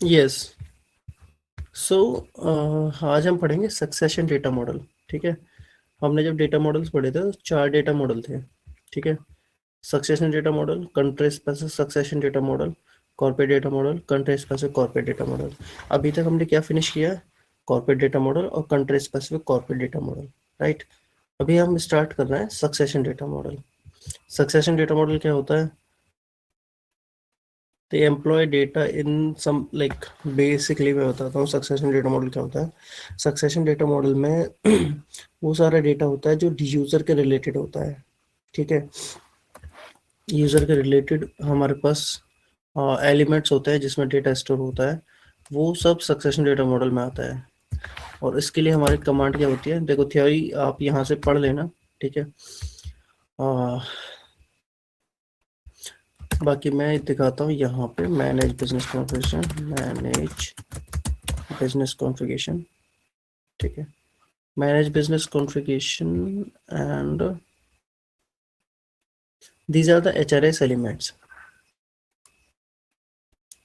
Yes. सो आज हम पढ़ेंगे सक्सेशन डेटा मॉडल। ठीक है, हमने जब डेटा मॉडल्स पढ़े थे तो 4 डेटा मॉडल थे। ठीक है, succession data model, country specific succession data model, corporate data model, country specific corporate data model. अभी तक हमने क्या फिनिश किया है? कॉर्पोरेट डेटा मॉडल और country specific corporate data model, right. अभी हम स्टार्ट कर रहे हैं succession data model. Succession data model क्या होता है? तो एम्प्लॉय डेटा इन सम लाइक, बेसिकली मैं बताता हूँ सक्सेशन डेटा मॉडल क्या होता है। सक्सेशन डेटा मॉडल में वो सारा डेटा होता है जो यूजर के रिलेटेड होता है। ठीक है, यूजर के रिलेटेड हमारे पास एलिमेंट्स होते हैं जिसमें डेटा स्टोर होता है, वो सब सक्सेशन डेटा मॉडल में आता है। और इसके लिए हमारी कमांड क्या होती है? देखो, थ्योरी आप यहाँ से पढ़ लेना, ठीक है। बाकी मैं दिखाता हूँ यहाँ पे, manage business configuration, manage business configuration. ठीक है, manage business configuration and these are the HRS elements.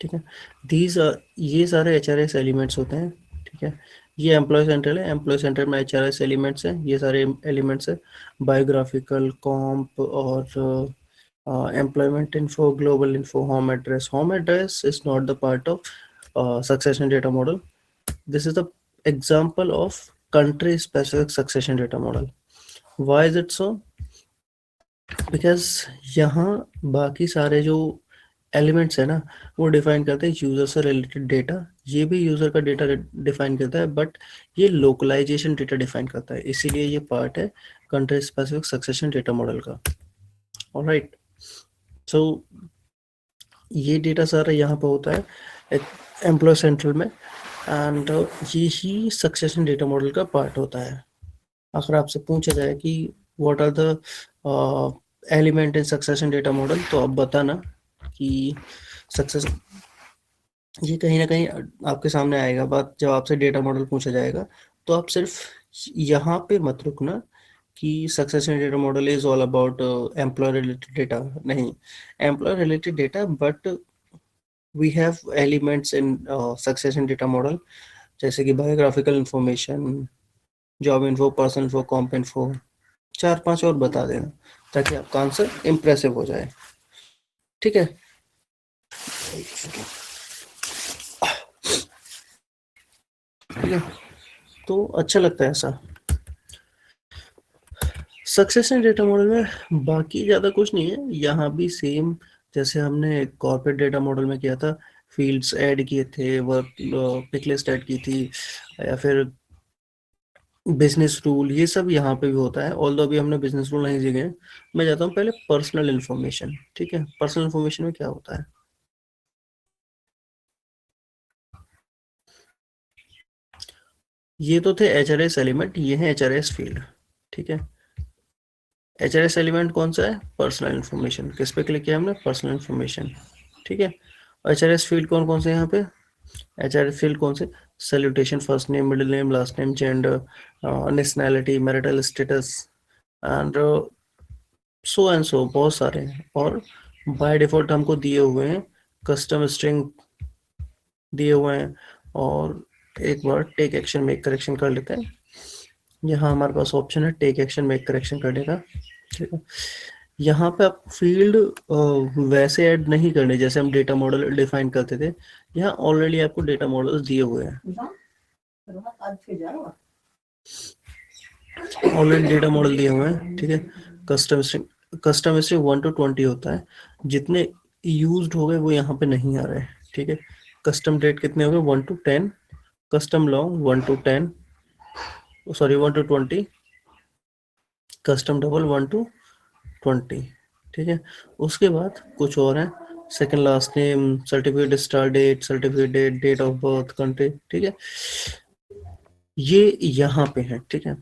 ठीक है, दीज ये सारे HRS एलिमेंट्स होते हैं। ठीक है, ये एम्प्लॉय सेंट्रल है, एम्प्लॉय सेंटर में HRS एलिमेंट्स हैं, ये सारे एलिमेंट्स है। बायोग्राफिकल, कॉम्प और employment info, global info, home address is not the part of succession data model. This is the example of country specific succession data model. Why is it so? Because यहाँ बाकी सारे जो elements है ना, वो define करते हैं user से रिलेटेड डेटा। ये भी यूजर का डेटा डिफाइन करता है, बट ये लोकलाइजेशन डेटा डिफाइन करता है, इसीलिए ये पार्ट है country specific succession data model का। ऑलराइट, सो ये डेटा सारा यहाँ पे होता है एम्प्लॉय सेंट्रल में, एंड ये ही सक्सेशन डेटा मॉडल का पार्ट होता है। अगर आपसे पूछा जाए कि what are the element in succession data model, तो आप बताना कि सक्सेस, ये कहीं ना कहीं आपके सामने आएगा बात जब आपसे डेटा मॉडल पूछा जाएगा। तो आप सिर्फ यहाँ पे मत रुकना कि succession data model is all about employ related data. नहीं, employ related data, but we have elements in succession data model, जैसे कि biographical information, job info, person info, comp info, 4-5 और बता देना ताकि आपका आंसर इम्प्रेसिव हो जाए। ठीक है, ठीक है, तो अच्छा लगता है ऐसा। सक्सेशन डेटा मॉडल में बाकी ज़्यादा कुछ नहीं है, यहाँ भी सेम जैसे हमने कॉर्पोरेट डेटा मॉडल में किया था। फील्ड्स ऐड किए थे, वर्क पिक लिस्ट ऐड की थी, या फिर बिजनेस रूल, ये सब यहाँ पे भी होता है। ऑल्दो अभी हमने बिजनेस रूल नहीं सीखे हैं। मैं जाता हूँ पहले पर्सनल इन्फॉर्मेशन। ठीक है, पर्सनल इन्फॉर्मेशन में क्या होता है? ये तो थे HRS एलिमेंट, ये है HRS फील्ड। ठीक है, HRS एलिमेंट कौन सा है? Personal information. किस पे क्लिक किया हमने? Personal information. ठीक है, HRS फील्ड कौन कौन से यहाँ पे? HRS फील्ड कौन से? Salutation, first name, middle name, last name, gender, nationality, marital status, and so and so, बहुत सारे हैं। और बाय डिफॉल्ट हमको दिए हुए हैं कस्टम स्ट्रिंग दिए हुए हैं। और एक बार टेक एक्शन मेक करेक्शन कर लेते हैं। यहाँ हमारे पास ऑप्शन है टेक एक्शन मेक करेक्शन करने का। ठीक है, यहाँ पे आप फील्ड वैसे ऐड नहीं करने जैसे हम डेटा मॉडल डिफाइन करते थे। यहाँ ऑलरेडी आपको डेटा मॉडल्स दिए हुए हैं, ऑलरेडी डेटा मॉडल दिए हुए हैं। ठीक है, कस्टम स्ट्रिंग 1 to 20 होता है। जितने यूज्ड हो गए वो यहाँ पे नहीं आ रहे हैं। ठीक है, कस्टम डेट कितने हो गए? 1 to 10, custom long 1 to 10, sorry 1 to 20, custom double 1 to 20। ठीक है, उसके बाद कुछ और है, second last name, certificate star date, certificate date, date of birth, country. ठीक है, ये यहाँ पे है। ठीक है,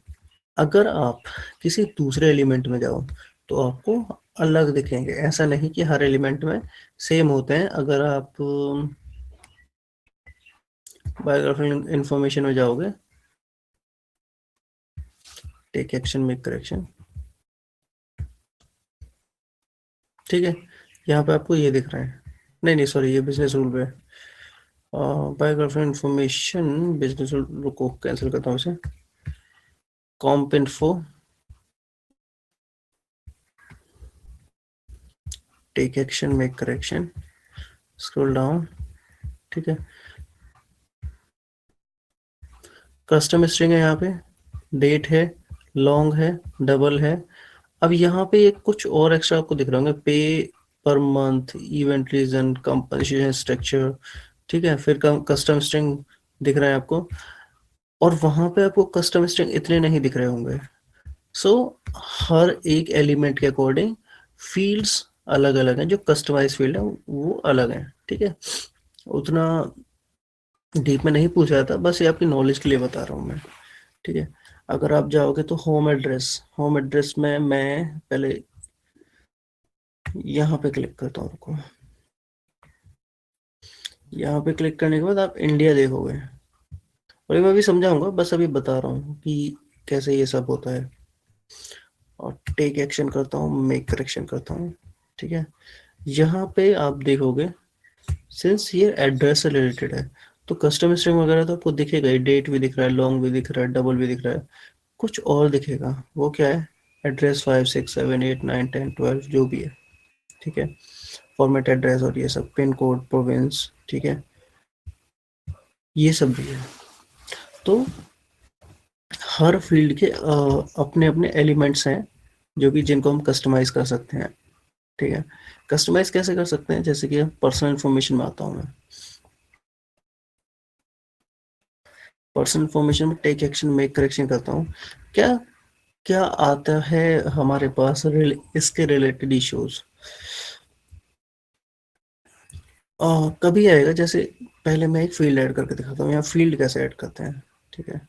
अगर आप किसी दूसरे एलिमेंट में जाओ तो आपको अलग दिखेंगे, ऐसा नहीं कि हर एलिमेंट में सेम होते हैं। अगर आप बायोग्राफिकल इंफॉर्मेशन में जाओगे, टेक एक्शन मेक करेक्शन, ठीक है, यहाँ पे आपको ये दिख रहा है। नहीं नहीं सॉरी, ये बिजनेस रूल पे। बायोग्राफी इंफॉर्मेशन बिजनेस रूल, रुको कैंसिल करता हूँ इसे। Comp info, take action, make correction, scroll down. ठीक है, कस्टम स्ट्रिंग है यहाँ पे, डेट है, लॉन्ग है, डबल है। अब यहाँ पे एक कुछ और एक्स्ट्रा आपको दिख रहा होगा, pay per month, event reason, compensation structure. ठीक है, फिर कस्टम स्ट्रिंग दिख रहा है आपको, और वहां पे आपको कस्टम स्ट्रिंग इतने नहीं दिख रहे होंगे। सो हर एक एलिमेंट के अकॉर्डिंग फील्ड्स अलग अलग हैं, जो कस्टमाइज फील्ड है वो अलग है। ठीक है, उतना डीप में नहीं पूछा था, बस ये आपकी नॉलेज के लिए बता रहा हूँ मैं। ठीक है, अगर आप जाओगे तो होम एड्रेस, होम एड्रेस में मैं पहले यहाँ पे क्लिक करता हूँ, रुको। यहाँ पे क्लिक करने के बाद आप इंडिया देखोगे, और ये मैं भी समझाऊंगा, बस अभी बता रहा हूँ कि कैसे ये सब होता है। और टेक एक्शन करता हूँ, मेक करेक्शन करता हूँ। ठीक है, यहाँ पे आप देखोगे, सिंस ये एड्रेस से रिलेटेड है, तो कस्टम स्ट्रिंग वगैरह तो आपको दिखेगा ही, डेट भी दिख रहा है, लॉन्ग भी दिख रहा है, डबल भी दिख रहा है। कुछ और दिखेगा, वो क्या है? एड्रेस 5 6 7 8 9 10 12 जो भी है। ठीक है, फॉर्मेट एड्रेस और ये सब, पिन कोड, प्रोविंस। ठीक है, ये सब भी है। तो हर फील्ड के अपने अपने एलिमेंट्स हैं, जो कि जिनको हम कस्टमाइज कर सकते हैं। ठीक है, कस्टमाइज कैसे कर सकते हैं? जैसे कि पर्सनल इन्फॉर्मेशन में आता हूँ मैं। पर्सनल इन्फॉर्मेशन में टेक एक्शन, मेक करेक्शन करता हूँ। क्या क्या आता है हमारे पास इसके रिलेटेड इश्यूज? कभी आएगा, जैसे पहले मैं एक फील्ड ऐड करके दिखाता हूँ, यहाँ फील्ड कैसे ऐड करते हैं। ठीक है,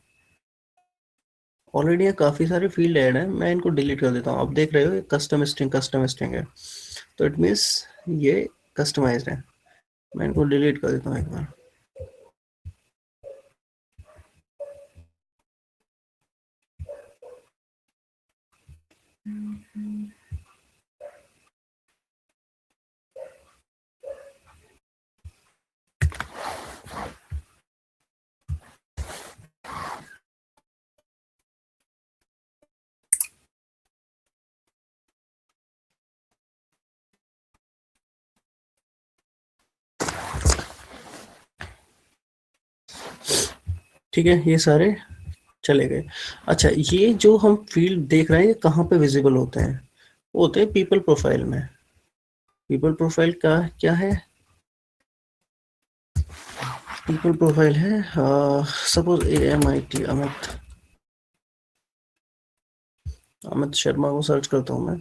ऑलरेडी यहाँ काफ़ी सारे फील्ड ऐड हैं, मैं इनको डिलीट कर देता हूँ। अब देख रहे हो, ये कस्टम स्ट्रिंग है, तो इट मीन्स ये कस्टमाइज्ड है। मैं इनको डिलीट कर देता हूँ एक बार। ठीक है, ये सारे चले गए। अच्छा, ये जो हम फील्ड देख रहे हैं, ये कहाँ पे विजिबल होते हैं? वो होते हैं पीपल प्रोफाइल में। पीपल प्रोफाइल का क्या है? पीपल प्रोफाइल है, सपोज AMIT, अमित, अमित शर्मा को सर्च करता हूँ मैं।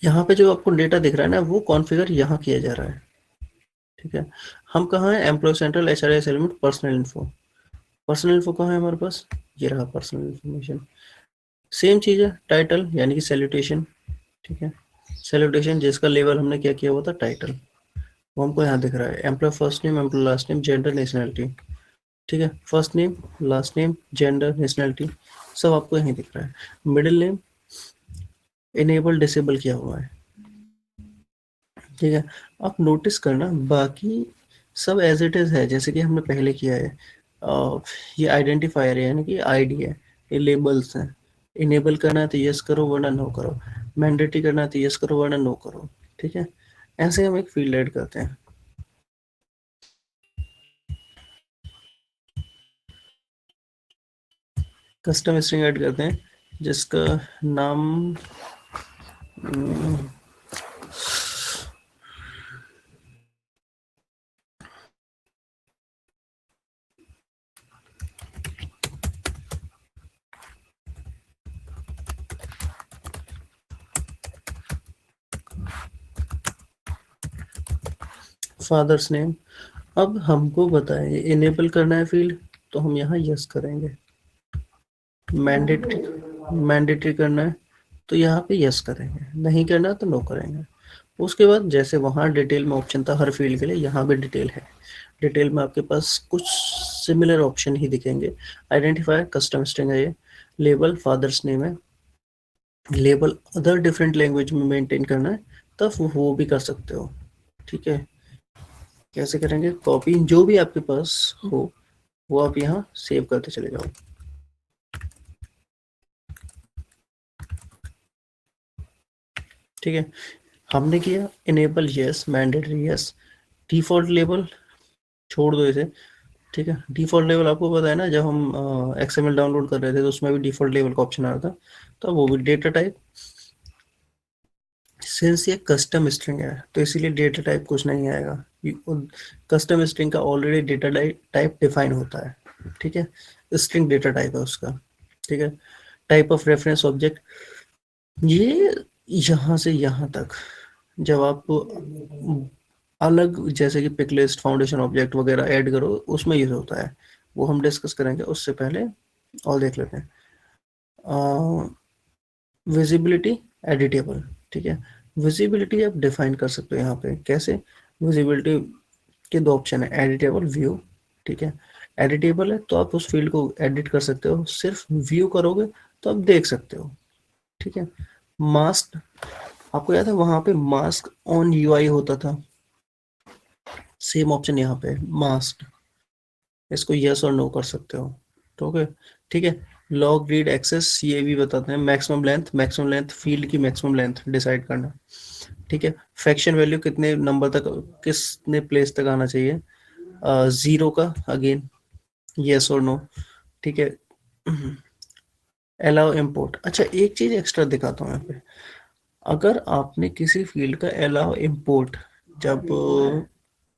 यहाँ पे जो आपको डेटा दिख रहा है ना, वो कॉन्फ़िगर यहाँ किया जा रहा है। ठीक है, हम कहाँ है? Employ central HRIS element personal info. Personal info कहाँ है हमारे पास? ये रहा पर्सनल इन्फॉर्मेशन। सेम चीज़ है, टाइटल यानी कि सैल्यूटेशन। ठीक है, सैल्यूटेशन जिसका लेवल हमने क्या किया हुआ था, टाइटल, वो हमको यहाँ दिख रहा है। Employ first name, employ last name, gender, nationality. ठीक है, first name, last name, gender, nationality, सब आपको यहीं दिख रहा है। मिडिल नेम इनेबल डिसेबल किया हुआ है। ठीक है, आप नोटिस करना, बाकी सब एज इट इज़ है, जैसे कि हमने पहले किया है। ये आइडेंटिफायर है, यानी कि आईडी है, ये लेबल्स हैं। इनेबल करना है तो यस करो, वरना नो करो। मैंडेटरी करना है तो यस करो, वरना नो करो। ठीक है, ऐसे हम एक फील्ड ऐड करते हैं। कस्टम स्ट्रिंग ऐड करते हैं, जिसका नाम फादर्स नेम। अब हमको बताएं, इनेबल करना है फील्ड, तो हम यहाँ यस करेंगे। मैंडेटरी करना है तो यहाँ पे यस करेंगे, नहीं करना तो नो करेंगे। उसके बाद जैसे वहाँ डिटेल में ऑप्शन था हर फील्ड के लिए, यहाँ भी डिटेल है। डिटेल में आपके पास कुछ सिमिलर ऑप्शन ही दिखेंगे। आइडेंटिफायर, कस्टम स्ट्रिंग है ये। लेबल फादर्स नेम है। लेबल अदर डिफरेंट लैंग्वेज में मेंटेन करना है, तब वो भी कर सकते हो। ठीक है, कैसे करेंगे? कॉपी जो भी आपके पास हो वो आप यहाँ सेव करते चले जाओ। ठीक है, हमने किया enable yes, mandatory yes, default label छोड़ दो इसे। ठीक है, डिफॉल्ट लेवल आपको पता है ना, जब हम एक्सएमएल डाउनलोड कर रहे थे तो उसमें भी डिफॉल्ट लेवल का ऑप्शन आ रहा था, तो वो भी डेटा टाइप। सिंस ये कस्टम स्ट्रिंग है तो इसीलिए डेटा टाइप कुछ नहीं आएगा। कस्टम स्ट्रिंग का ऑलरेडी डेटा टाइप डिफाइन होता है। ठीक है, स्ट्रिंग डेटा टाइप है उसका। ठीक है, टाइप ऑफ रेफरेंस ऑब्जेक्ट, ये यहाँ से यहाँ तक जब आप अलग जैसे कि पिक लिस्ट, फाउंडेशन ऑब्जेक्ट वगैरह ऐड करो उसमें यूज होता है, वो हम डिस्कस करेंगे उससे पहले। और देख लेते हैं विजिबिलिटी एडिटेबल। ठीक है, विजिबिलिटी आप डिफाइन कर सकते हो यहाँ पे कैसे। विजिबिलिटी के दो ऑप्शन है, एडिटेबल, व्यू। ठीक है, एडिटेबल है तो आप उस फील्ड को एडिट कर सकते हो, सिर्फ व्यू करोगे तो आप देख सकते हो। ठीक है, मास्क, आपको याद है वहां पे मास्क ऑन यूआई होता था, सेम ऑप्शन यहाँ पे मास्क, इसको यस और नो कर सकते हो। ठीक है। ठीक है, लॉग रीड एक्सेस ये भी बताते हैं, maximum length, maximum length field की मैक्सिमम लेंथ डिसाइड करना। ठीक है, फ्रैक्शन वैल्यू कितने नंबर तक, किसने प्लेस तक आना चाहिए, जीरो का, अगेन यस और नो। ठीक है, अलाउ इम्पोर्ट। अच्छा, एक चीज एक्स्ट्रा दिखाता हूँ यहाँ पे, अगर आपने किसी फील्ड का अलाउ इम्पोर्ट, जब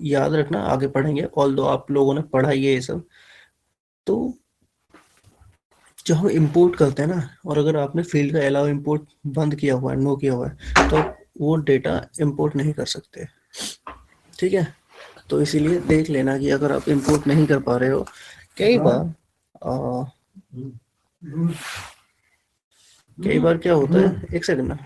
याद रखना आगे पढ़ेंगे, ऑल दो आप लोगों ने पढ़ा ही है ये सब, तो जब हम इंपोर्ट करते हैं ना, और अगर आपने फील्ड का अलाउ इंपोर्ट बंद किया हुआ है, नो किया हुआ है, तो आप वो डेटा इंपोर्ट नहीं कर सकते। ठीक है, तो इसीलिए देख लेना कि अगर आप इंपोर्ट नहीं कर पा रहे हो, कई बार आ, कई बार क्या होता है, एक सेकंड ना,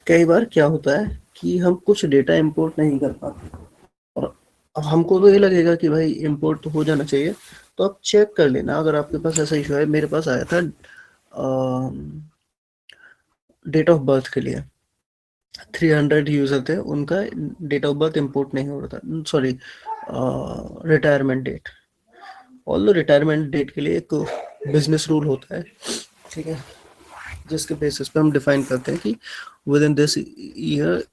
कई बार क्या होता है कि हम कुछ डेटा इंपोर्ट नहीं कर पाते, और अब हमको तो ये लगेगा कि भाई इंपोर्ट तो हो जाना चाहिए, तो आप चेक कर लेना अगर आपके पास ऐसा इशू है। मेरे पास आया था डेट ऑफ बर्थ के लिए, 300 यूजर थे, उनका डेट ऑफ बर्थ इंपोर्ट नहीं हो रहा था, sorry, retirement date. All retirement date के लिए एक बिजनेस रूल होता है। ठीक है, जिसके बेसिस पे हम डिफाइन करते हैं कि विद इन दिस ईयर,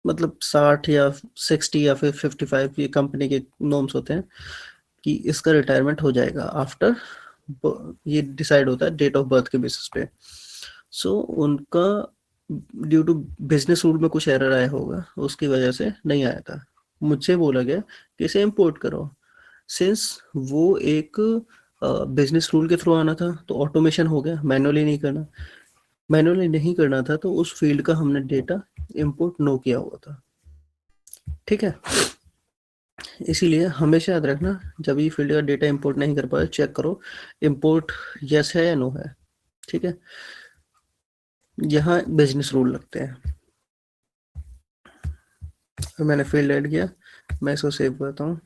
मतलब 60 या 60 या फिर 55, ये कंपनी के नॉर्म्स होते हैं कि इसका रिटायरमेंट हो जाएगा आफ्टर, ये डिसाइड होता है डेट ऑफ बर्थ के बेसिस पे। सो उनका ड्यू टू बिजनेस रूल में कुछ एरर आया होगा, उसकी वजह से नहीं आया था। मुझसे बोला गया कि इसे इम्पोर्ट करो। सिंस वो एक बिजनेस रूल के थ्रू आना था तो ऑटोमेशन हो गया, मैनुअली नहीं करना, मैनुअली नहीं करना था, तो उस फील्ड का हमने डेटा इंपोर्ट नो किया हुआ था। ठीक है, इसीलिए हमेशा याद रखना, जब ये फील्ड का डेटा इंपोर्ट नहीं कर पाए चेक करो इंपोर्ट यस है या नो है। ठीक है, यहाँ बिजनेस रूल लगते हैं। तो मैंने फील्ड ऐड किया, मैं इसको सेव करता हूँ।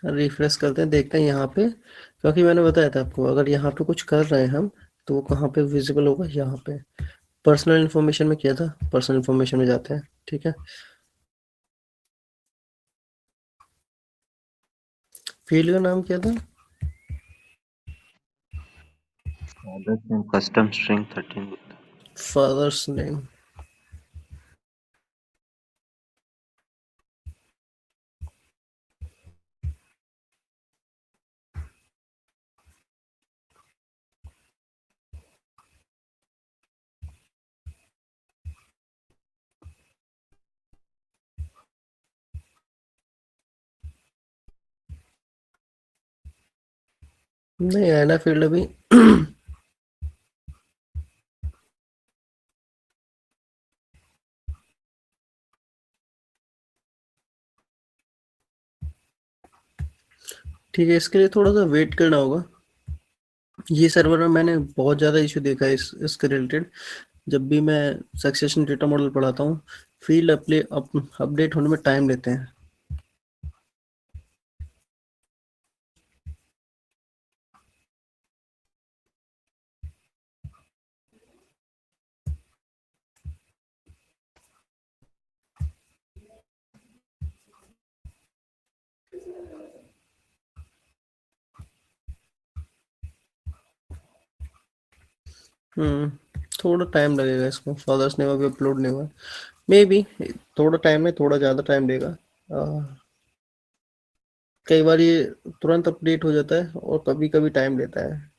रिफ्रेश करते हैं, देखते हैं यहाँ पे, क्योंकि मैंने बताया था आपको अगर यहाँ पे कुछ कर रहे हैं हम, तो वो कहाँ पे विजिबल होगा, यहाँ पे पर्सनल इन्फॉर्मेशन में किया था, पर्सनल इन्फॉर्मेशन में जाते हैं। ठीक है, फील्ड का नाम क्या था? Fathers name custom string 13 with father's name. नहीं आया ना फील्ड अभी। ठीक है, इसके लिए थोड़ा सा वेट करना होगा। ये सर्वर में मैंने बहुत ज़्यादा इशू देखा है इसके रिलेटेड। जब भी मैं सक्सेशन डेटा मॉडल पढ़ाता हूँ, फील्ड अपडेट होने में टाइम लेते हैं। थोड़ा टाइम लगेगा इसको, फादर्स नेम अभी अपलोड नहीं हुआ। मे बी थोड़ा टाइम है, थोड़ा ज़्यादा टाइम लेगा। कई बार ये तुरंत अपडेट हो जाता है और कभी कभी टाइम लेता है।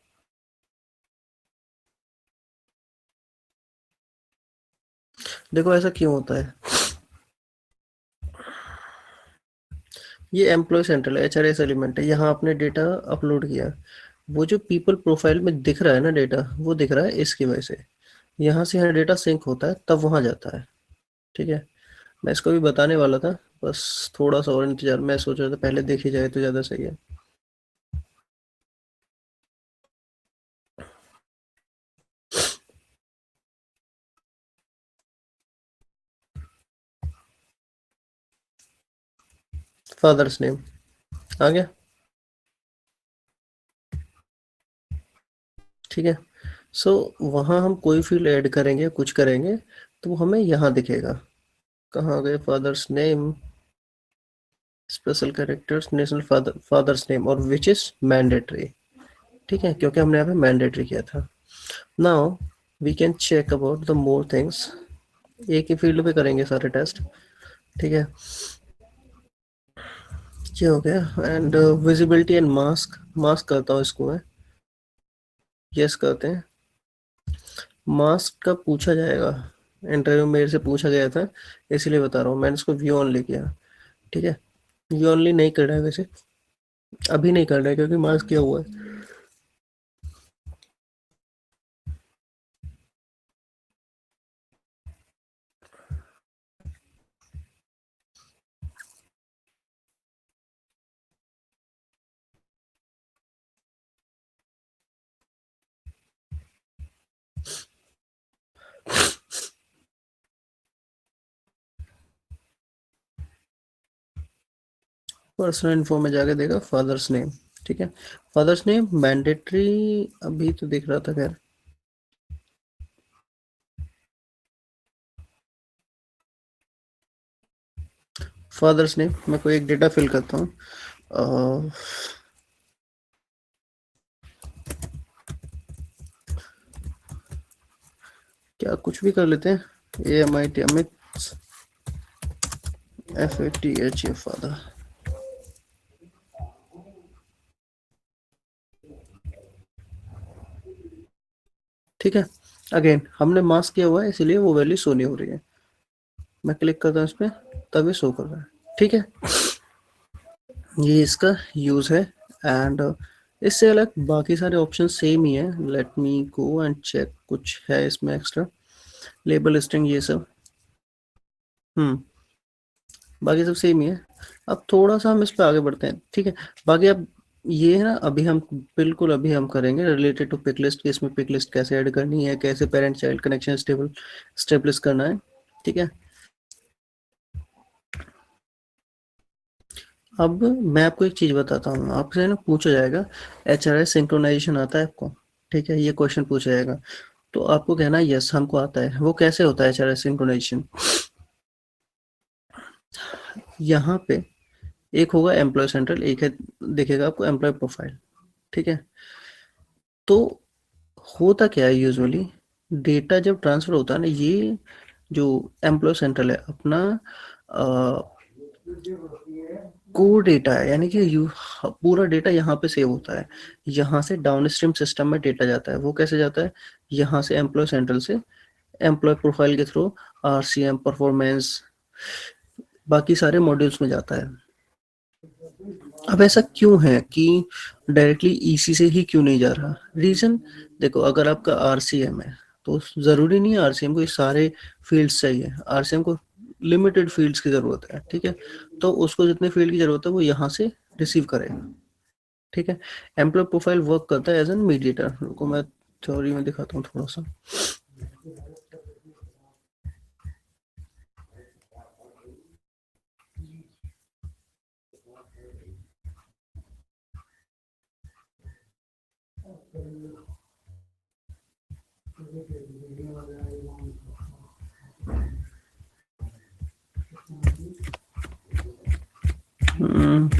देखो ऐसा क्यों होता है, ये एम्प्लॉय सेंट्रल HRS एलिमेंट है, यहाँ आपने डेटा अपलोड किया। वो जो पीपल प्रोफाइल में दिख रहा है ना डेटा, वो दिख रहा है इसकी वजह से। यहाँ से यहाँ डेटा सिंक होता है तब वहाँ जाता है। ठीक है, मैं इसको भी बताने वाला था, बस थोड़ा सा और इंतजार, मैं सोच रहा था पहले देखी जाए तो ज़्यादा सही है। फादर्स नेम आ गया। ठीक है, सो वहाँ हम कोई फील्ड ऐड करेंगे, कुछ करेंगे, तो वो हमें यहाँ दिखेगा। कहाँ गए father's name, special characters, national father's name, और विच इज मैंडेटरी। ठीक है, क्योंकि हमने यहाँ पे मैंडेटरी किया था। Now we can check about the more things. एक ही फील्ड पे करेंगे सारे टेस्ट। ठीक है, ये हो गया। And visibility and mask, mask करता हूँ इसको मैं। यस करते हैं। मास्क का पूछा जाएगा, इंटरव्यू मेरे से पूछा गया था, इसलिए बता रहा हूँ। मैंने इसको व्यू ऑनली किया। ठीक है, व्यू ऑनली नहीं कर रहा है वैसे, अभी नहीं कर रहा है क्योंकि मास्क किया हुआ है। पर्सनल इन्फो में जाके देगा फादर्स नेम। ठीक है, फादर्स नेम मैंडेटरी अभी तो दिख रहा था खैर। फादर्स नेम मैं कोई एक डेटा फिल करता हूँ। क्या कुछ भी कर लेते हैं, AMIT अमित, FATH फादर। ठीक है, अगेन हमने मास्क किया हुआ है इसलिए वो वैल्यू शो नहीं हो रही है। मैं क्लिक करता हूँ इस पर, तभी शो कर रहा है। ठीक है, ये इसका यूज है। एंड इससे अलग बाकी सारे ऑप्शन सेम ही है। Let me go and check कुछ है इसमें एक्स्ट्रा। लेबल लिस्टिंग ये सब, हम्म बाकी सब सेम ही है। अब थोड़ा सा हम इस पे आगे बढ़ते हैं। ठीक है, बाकी अब ये है ना, अभी हम बिल्कुल अभी हम करेंगे रिलेटेड टू पिक लिस्ट, इसमें पिक लिस्ट कैसे ऐड करनी है, कैसे पेरेंट चाइल्ड कनेक्शन स्टेबलिश करना है। ठीक है, अब मैं आपको एक चीज बताता हूँ, आपसे ना पूछा जाएगा HRS सिंक्रोनाइजेशन आता है आपको। ठीक है, ये क्वेश्चन पूछा जाएगा, तो आपको कहना है यस हमको आता है। वो कैसे होता है HRS सिंक्रोनाइजेशन? यहाँ पे एक होगा एम्प्लॉय सेंट्रल, एक है दिखेगा आपको एम्प्लॉय प्रोफाइल। ठीक है, तो होता क्या है यूजुअली, डेटा जब ट्रांसफर होता है ना, ये जो एम्प्लॉय सेंट्रल है अपना कोर डेटा है, यानी कि पूरा डेटा यहाँ पे सेव होता है। यहाँ से डाउनस्ट्रीम सिस्टम में डेटा जाता है। वो कैसे जाता है, यहाँ से एम्प्लॉय सेंट्रल से एम्प्लॉय प्रोफाइल के थ्रू RCM परफॉर्मेंस बाकी सारे मॉड्यूल्स में जाता है। अब ऐसा क्यों है कि डायरेक्टली EC से ही क्यों नहीं जा रहा? रीजन देखो, अगर आपका RCM है तो जरूरी नहीं है RCM को ये सारे फील्ड्स चाहिए। RCM को लिमिटेड फील्ड्स की जरूरत है। ठीक है, तो उसको जितने फील्ड की जरूरत है वो यहाँ से रिसीव करेगा। ठीक है। एम्प्लॉय प्रोफाइल वर्क करता है एज एन मीडिएटर। रुको मैं थ्योरी में दिखाता हूँ थोड़ा सा।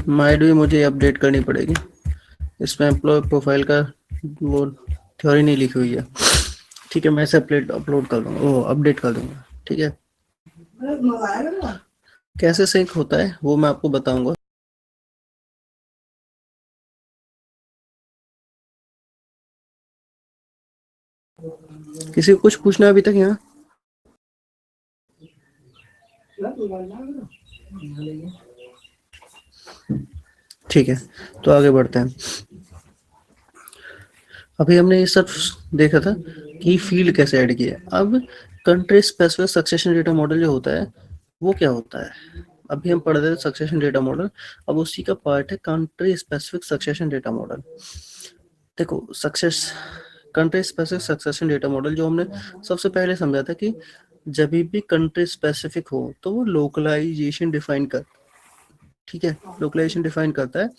माइट भी मुझे अपडेट करनी पड़ेगी, इसमें एम्प्लॉय प्रोफाइल का वो थ्योरी नहीं लिखी हुई है। ठीक है, मैं इसे अपलोड कर दूंगा, वो अपडेट कर दूंगा। ठीक है, कैसे सिंक होता है वो मैं आपको बताऊंगा। किसी को कुछ पूछना है अभी तक यहाँ? ठीक है, तो आगे बढ़ते हैं। अभी हमने ये सब देखा था कि फील्ड कैसे ऐड किया। अब country specific succession data model जो होता है वो क्या होता है? अभी हम पढ़ रहे थे सक्सेशन डेटा मॉडल, अब उसी का पार्ट है country specific succession data model. देखो, country specific succession data model जो हमने सबसे पहले समझा था कि जब भी कंट्री स्पेसिफिक हो तो वो लोकलाइजेशन डिफाइन कर, ठीक है, लोकलाइजेशन डिफाइन करता है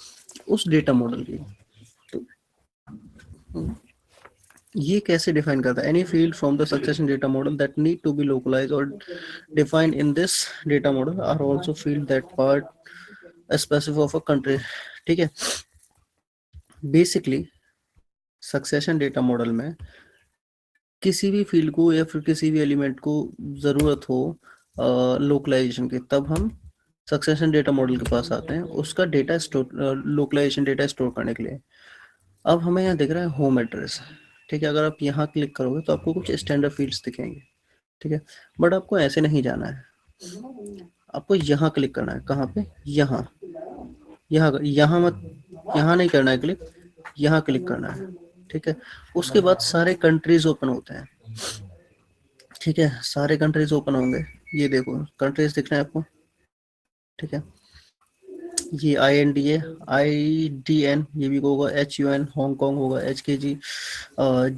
उस डेटा मॉडल की। तो ये कैसे डिफाइन करता है? Any field from the succession data model that need to be localised और defined in this data model are also field that part specific of a country. ठीक है, बेसिकली सक्सेशन डेटा मॉडल में किसी भी field को या फिर किसी भी एलिमेंट को जरूरत हो लोकलाइजेशन की, तब हम सक्सेशन डेटा मॉडल के पास आते हैं उसका data store, localization data store करने के लिए। अब हमें यहाँ दिख रहा है होम एड्रेस। ठीक है, अगर आप यहाँ क्लिक करोगे तो आपको कुछ स्टैंडर्ड फील्ड्स दिखेंगे। ठीक है, बट आपको ऐसे नहीं जाना है, आपको यहाँ क्लिक करना है। कहाँ पे? यहाँ। यहाँ यहाँ मत, यहाँ नहीं करना है क्लिक, यहाँ क्लिक करना है। ठीक है, उसके बाद सारे कंट्रीज ओपन होते हैं। ठीक है, सारे कंट्रीज ओपन होंगे। ये देखो कंट्रीज दिख रहे हैं आपको। ठीक है, ये INDA, IDN, ये भी होगा, HUN हांगकांग होगा, HKG,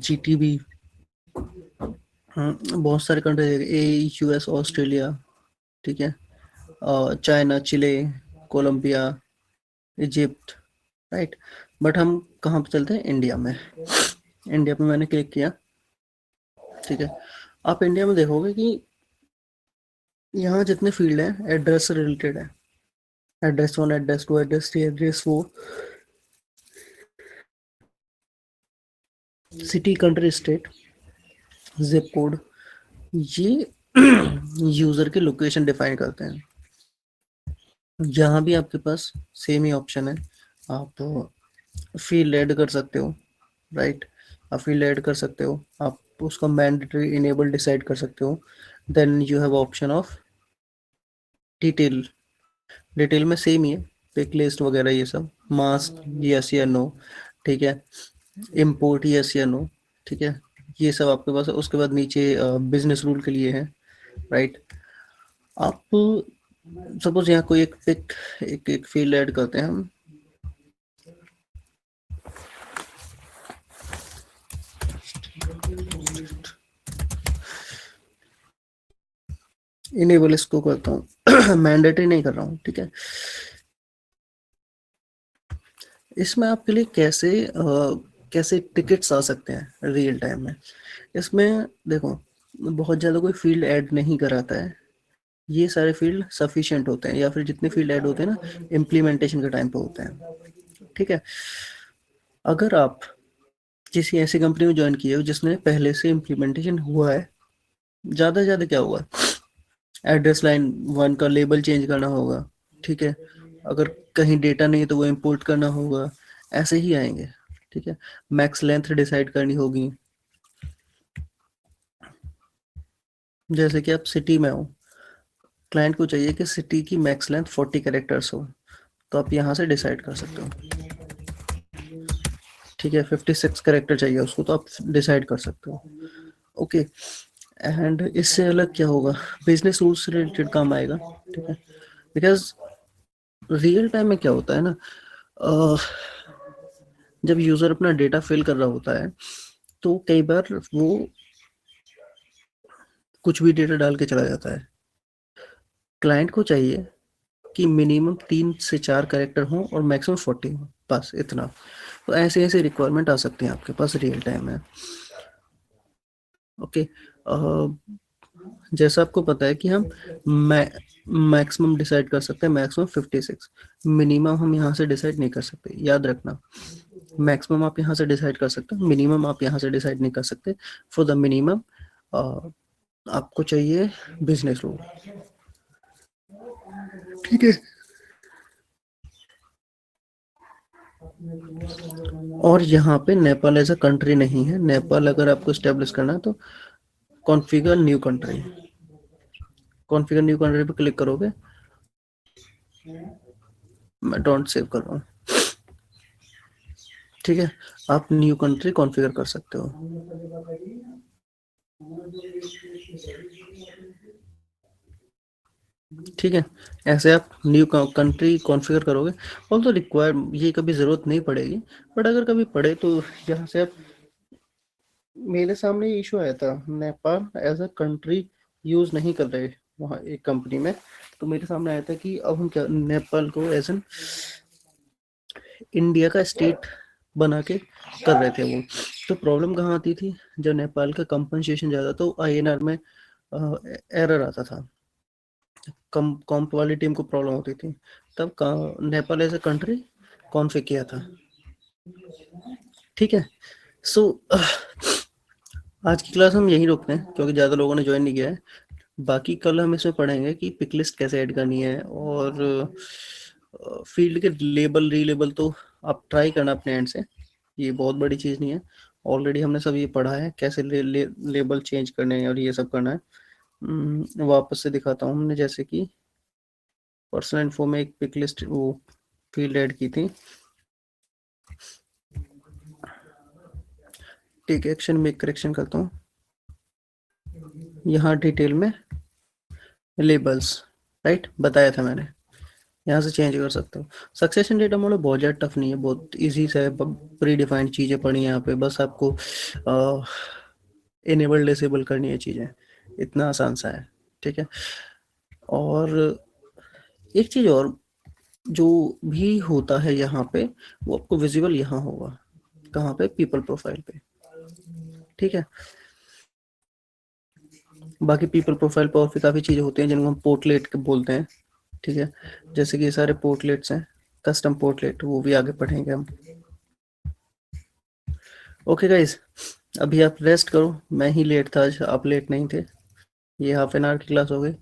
GTB, बहुत सारे कंट्रीज, AE, US, ऑस्ट्रेलिया। ठीक है, China, Chile, Colombia, Egypt, right. But हम कहाँ पे चलते हैं? इंडिया में। इंडिया पे मैंने क्लिक किया। ठीक है, आप इंडिया में देखोगे कि यहाँ जितने फील्ड हैं एड्रेस से रिलेटेड है। Address 1, address 2, address 3, address 4, city, country, state, zip code, ये यूजर के लोकेशन डिफाइन करते हैं। जहाँ भी आपके पास सेम ही ऑप्शन है, आप फील्ड ऐड कर सकते हो, राइट। आप फील्ड ऐड कर सकते हो, आप उसका मैंडेटरी इनेबल डिसाइड कर सकते हो। Then you have option of detail. Detail में सेम ही है, पिक लिस्ट वगैरह ये सब, मास्क यस या नो। ठीक है, इम्पोर्ट यस या नो। ठीक है, ये सब आपके पास है। उसके बाद नीचे बिजनेस रूल के लिए है, राइट। आप सपोज यहाँ कोई एक पिक, एक फील्ड ऐड करते हैं हम। इनेबल इसको करता हूँ मैंडेटरी नहीं कर रहा हूँ। ठीक है, इसमें आपके लिए कैसे टिकट्स आ सकते हैं रियल टाइम में। इसमें देखो, बहुत ज़्यादा कोई फील्ड ऐड नहीं कराता है, ये सारे फील्ड सफिशिएंट होते हैं, या फिर जितने फील्ड ऐड होते हैं ना इम्प्लीमेंटेशन के टाइम पे होते हैं। ठीक है, अगर आप किसी ऐसी कंपनी में ज्वाइन किए हो जिसने पहले से इम्प्लीमेंटेशन हुआ है, ज़्यादा से ज़्यादा क्या होगा, एड्रेस लाइन 1 का लेबल चेंज करना होगा। ठीक है, अगर कहीं डेटा नहीं है तो वो इंपोर्ट करना होगा, ऐसे ही आएंगे। ठीक है, मैक्स लेंथ डिसाइड करनी होगी। जैसे कि आप सिटी में हो, क्लाइंट को चाहिए कि सिटी की मैक्स लेंथ 40 कैरेक्टर्स हो, तो आप यहाँ से डिसाइड कर सकते हो। ठीक है, 56 कैरेक्टर चाहिए उसको, तो आप डिसाइड कर सकते हो। ओके, एंड इससे अलग क्या होगा, बिजनेस रूल्स से रिलेटेड काम आएगा। ठीक है, बिकॉज रियल टाइम में क्या होता है ना, जब यूजर अपना डेटा फिल कर रहा होता है तो कई बार वो कुछ भी डेटा डाल के चला जाता है। क्लाइंट को चाहिए कि मिनिमम 3 से 4 कैरेक्टर हों और मैक्सिमम 40 हो, बस इतना। तो ऐसे ऐसे रिक्वायरमेंट आ सकते हैं आपके पास रियल टाइम में। ओके, जैसा आपको पता है कि हम मैक्सिमम डिसाइड कर सकते हैं, मैक्सिमम 56। मिनिमम हम यहाँ से डिसाइड नहीं कर सकते, याद रखना। मैक्सिमम आप यहाँ से डिसाइड कर सकते हो, मिनिमम आप यहाँ से डिसाइड नहीं कर सकते। फॉर द मिनिमम आपको चाहिए बिजनेस रूल, ठीक है। और यहाँ पे नेपाल एज अ कंट्री नहीं है। नेपाल अगर आपको स्टेब्लिश करना है तो configure new country, configure new country पे क्लिक करोगे। मैं डोंट सेव कर रहा हूँ, ठीक है। आप न्यू कंट्री कॉन्फ़िगर कर सकते हो। ठीक है, ऐसे आप न्यू कंट्री कॉन्फ़िगर करोगे। और तो रिक्वायर ये कभी ज़रूरत नहीं पड़ेगी, बट अगर कभी पड़े तो यहाँ से आप, मेरे सामने ये इशू आया था, Nepal as a country use नहीं कर रहे वहाँ एक कंपनी में। तो मेरे सामने आया था कि अब हम क्या नेपाल को एज एन इंडिया का स्टेट बना के कर रहे थे वो। तो प्रॉब्लम कहाँ आती थी, जब नेपाल का कंपनसेशन ज़्यादा तो INR में एरर आता था, कम कॉम्प वाली टीम को प्रॉब्लम होती थी। तब Nepal as a country config किया था, ठीक है। सो आज की क्लास हम यहीं रोकते हैं क्योंकि ज़्यादा लोगों ने ज्वाइन नहीं किया है। बाकी कल हम इसमें पढ़ेंगे कि पिक लिस्ट कैसे ऐड करनी है, और फील्ड के लेबल रीलेबल तो आप ट्राई करना अपने एंड से, ये बहुत बड़ी चीज़ नहीं है। ऑलरेडी हमने सब ये पढ़ा है कैसे लेबल चेंज करने हैं और ये सब करना है। वापस से दिखाता हूँ। हमने जैसे कि पर्सनल इन्फो में एक पिक लिस्ट वो फील्ड ऐड की थी, टेक एक्शन मेक करेक्शन करता हूँ। यहाँ डिटेल में लेबल्स, राइट, बताया था मैंने, यहाँ से चेंज कर सकते हो। सक्सेशन डेटा मॉडल बहुत ज़्यादा टफ नहीं है, बहुत इजी सा है। प्री डिफाइंड चीज़ें पढ़ी हैं यहाँ पे, बस आपको इनेबल डिसेबल करनी है चीज़ें, इतना आसान सा है, ठीक है। और एक चीज़ और, जो भी होता है यहाँ पे वो आपको विजिबल यहाँ होगा, कहाँ पे, पीपल प्रोफाइल पे, ठीक है। बाकी पीपल प्रोफाइल पर और भी काफ़ी चीज़ें होती हैं जिनको हम पोर्टलेट बोलते हैं, ठीक है। जैसे कि ये सारे पोर्टलेट्स हैं, कस्टम पोर्टलेट, वो भी आगे पढ़ेंगे हम। ओके गाइस, अभी आप रेस्ट करो। मैं ही लेट था आज, आप लेट नहीं थे। ये हाफ एन आवर की क्लास हो गई।